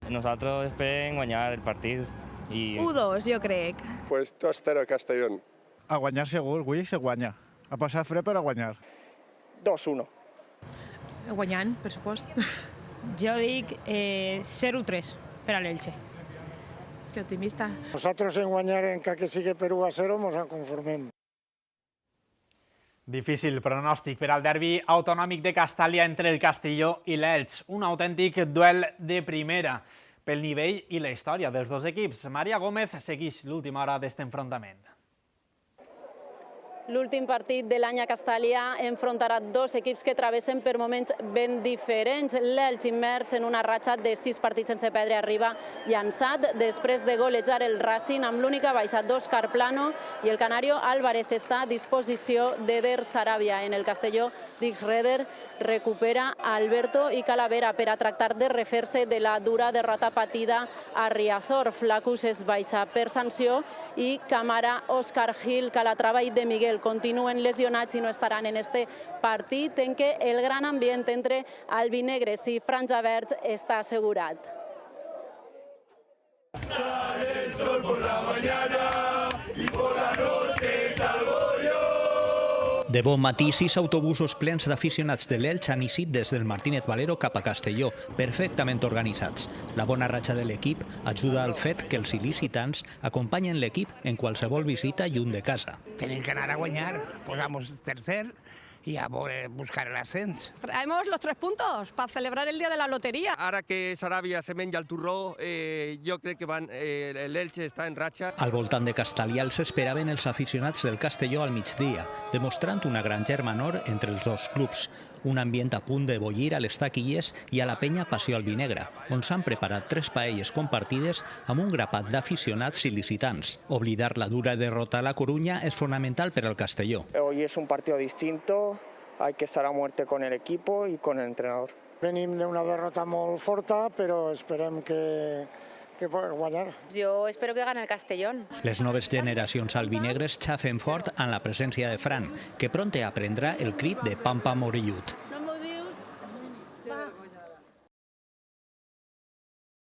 Nosaltres esperem guanyar el partit. 1-2, jo crec. Pues 2-0 Castellón. A guanyar segur, avui se guanya. A passar fred per a guanyar. 2-1. Guanyant, per supost. Jo dic 0-3 per a l'Elche. Que optimista. Nosaltres en guanyar, encara que sigui per 1-0, ens en conformem. Difícil pronòstic per al derbi autonòmic de Castàlia entre el Castelló i l'Elx. Un autèntic duel de primera pel nivell i la història dels dos equips. Maria Gómez segueix l'última hora d'aquest enfrontament. L'últim partit de l'any a Castàlia enfrontarà dos equips que travessen per moments ben diferents. L'Elx immers en una ratxa de 6 partits sense perdre arriba llançat després de golejar el Racing amb l'única baixa d'Òscar Plano i el canario Álvarez està a disposició d'Eder Sarabia. En el Castelló, Dix Reder recupera Alberto i Calavera per a tractar de refer-se de la dura derrota patida a Riazor. Flacus es baixa per sanció i Camara, Òscar Gil, Calatrava i De Miguel continuen lesionats i no estaran en este partit en què el gran ambient entre albinegres i franja verds està assegurat. Sale el sol por la mañana y por la noche salgo yo. De bon matí, 6 autobusos plens d'aficionats de l'Elx han eixit des del Martínez Valero cap a Castelló, perfectament organitzats. La bona ratxa de l'equip ajuda al fet que els il·licitants acompanyen l'equip en qualsevol visita lluny de casa. Tenim que anar a guanyar, posamos tercer y a buscar el ascens. Traemos los 3 puntos para celebrar el día de la lotería. Ara que Sarabia se menja el turró, jo crec que l'Elche està en ratxa. Al voltant de Castàlia els esperaven els aficionats del Castelló al migdia, demostrant una gran germanor entre els dos clubs. Un ambient a punt de bollir a les taquilles i a la penya Passió Albinegra, on s'han preparat 3 paelles compartides amb un grapat d'aficionats il·licitants. Oblidar la dura derrota a la Coruña és fonamental per al Castelló. Hoy es un partido distinto, hay que estar a muerte con el equipo y con el entrenador. Venim d'una derrota molt forta, però esperem que puguem guanyar. Yo espero que gane el Castellón. Les noves generacions albinegres xafen fort en la presència de Fran, que pronte aprendrà el crit de Pampa Morillut.